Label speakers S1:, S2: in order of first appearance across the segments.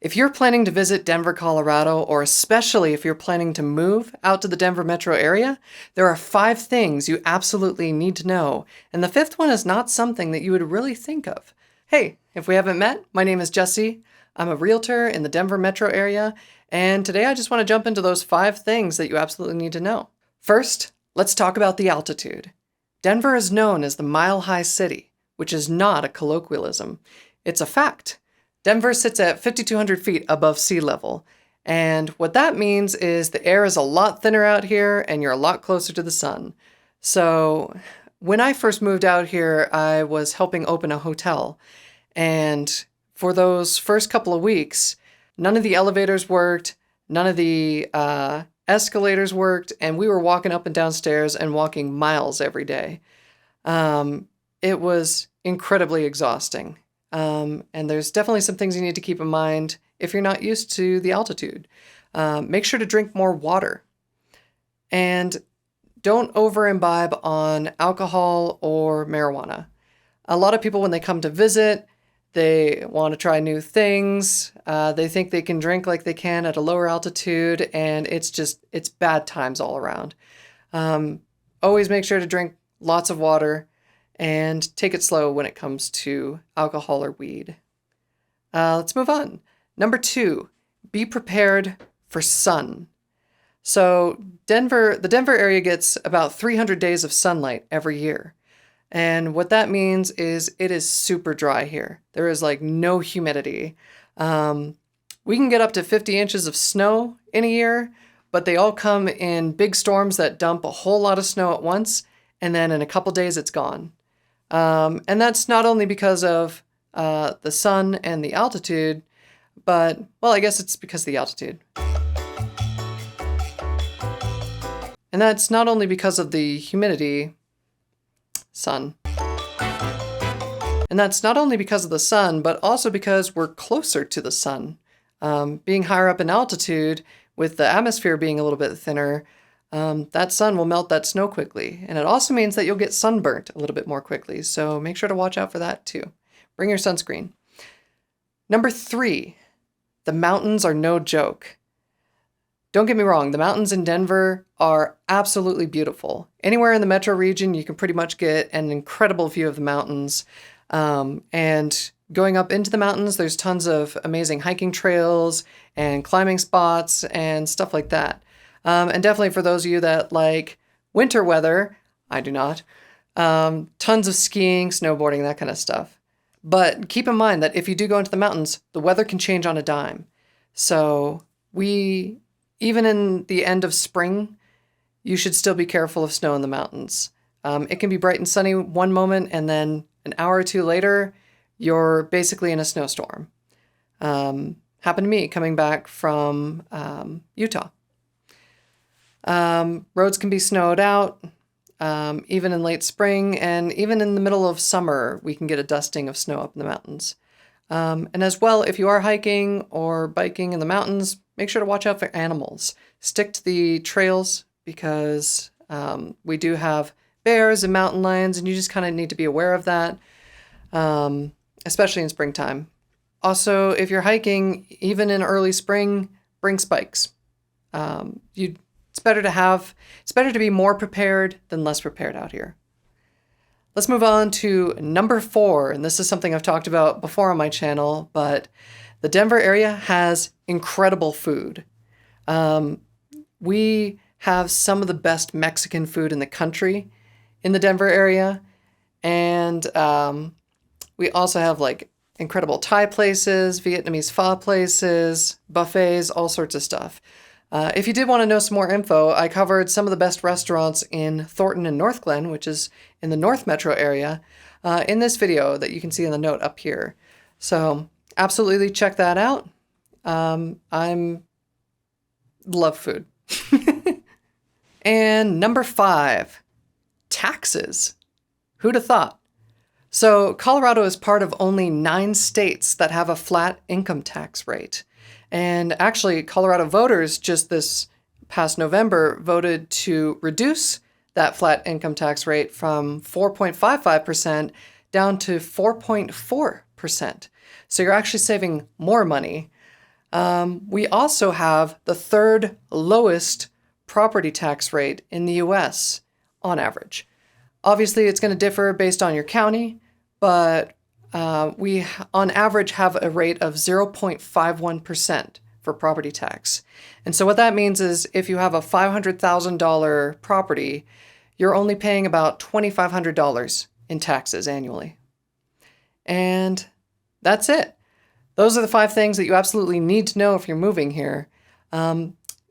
S1: If you're planning to visit Denver, Colorado, or especially if you're planning to move out to the Denver metro area, there are 5 things you absolutely need to know, and the 5th one is not something that you would really think of. Hey, if we haven't met, my name is Jesse. I'm a realtor in the Denver metro area, and today I just want to jump into those 5 things that you absolutely need to know. First, let's talk about the altitude. Denver is known as the Mile High City, which is not a colloquialism. It's a fact. Denver sits at 5,200 feet above sea level, and what that means is the air is a lot thinner out here and you're a lot closer to the sun. So when I first moved out here, I was helping open a hotel, and for those first couple of weeks, none of the elevators worked, none of the escalators worked, and we were walking up and down stairs and walking miles every day. It was incredibly exhausting. And there's definitely some things you need to keep in mind if you're not used to the altitude. Make sure to drink more water. And don't over imbibe on alcohol or marijuana. A lot of people, when they come to visit, they want to try new things. They think they can drink like they can at a lower altitude, and it's bad times all around. Always make sure to drink lots of water and take it slow when it comes to alcohol or weed. Let's move on. Number 2, be prepared for sun. So the Denver area gets about 300 days of sunlight every year. And what that means is it is super dry here. There is like no humidity. We can get up to 50 inches of snow in a year, but they all come in big storms that dump a whole lot of snow at once, and then in a couple days it's gone. And that's not only because of the sun and the altitude, but, well, I guess it's because of the altitude. And that's not only because of the humidity, sun. And that's not only because of the sun, but also because we're closer to the sun. Being higher up in altitude, with the atmosphere being a little bit thinner, that sun will melt that snow quickly. And it also means that you'll get sunburnt a little bit more quickly. So make sure to watch out for that too. Bring your sunscreen. Number 3, the mountains are no joke. Don't get me wrong, the mountains in Denver are absolutely beautiful. Anywhere in the metro region, you can pretty much get an incredible view of the mountains. And going up into the mountains, there's tons of amazing hiking trails and climbing spots and stuff like that. And definitely for those of you that like winter weather, I do not, tons of skiing, snowboarding, that kind of stuff. But keep in mind that if you do go into the mountains, the weather can change on a dime. So even in the end of spring, you should still be careful of snow in the mountains. It can be bright and sunny one moment, and then an hour or two later, you're basically in a snowstorm. Happened to me coming back from Utah. Roads can be snowed out, even in late spring, and even in the middle of summer, we can get a dusting of snow up in the mountains. And as well, if you are hiking or biking in the mountains, make sure to watch out for animals. Stick to the trails because we do have bears and mountain lions, and you just kind of need to be aware of that, especially in springtime. Also, if you're hiking, even in early spring, bring spikes. It's better to be more prepared than less prepared out here. Let's move on to number 4, and this is something I've talked about before on my channel, but the Denver area has incredible food. We have some of the best Mexican food in the country in the Denver area, and we also have like incredible Thai places, Vietnamese pho places, buffets, all sorts of stuff. If you did want to know some more info, I covered some of the best restaurants in Thornton and Northglenn, which is in the North Metro area, in this video that you can see in the note up here. So absolutely check that out. I'm love food. And number 5, taxes. Who'd have thought? So Colorado is part of only 9 states that have a flat income tax rate. And actually, Colorado voters just this past November voted to reduce that flat income tax rate from 4.55% down to 4.4%. So you're actually saving more money. We also have the third lowest property tax rate in the US on average. Obviously, it's going to differ based on your county, but we on average have a rate of 0.51% for property tax. And so what that means is if you have a $500,000 property, you're only paying about $2,500 in taxes annually. And that's it. Those are the 5 things that you absolutely need to know if you're moving here.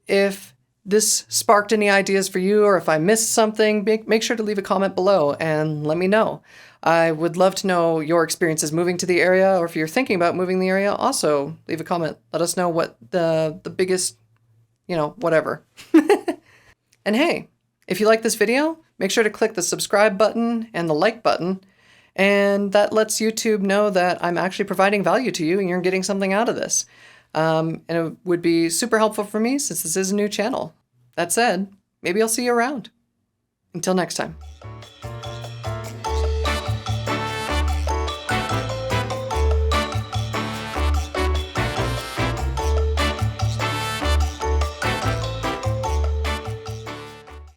S1: If this sparked any ideas for you, or if I missed something, make sure to leave a comment below and let me know. I would love to know your experiences moving to the area, or if you're thinking about moving the area, also leave a comment. Let us know what the biggest, whatever. And hey, if you like this video, make sure to click the subscribe button and the like button. And that lets YouTube know that I'm actually providing value to you and you're getting something out of this. And it would be super helpful for me since this is a new channel. That said, maybe I'll see you around. Until next time.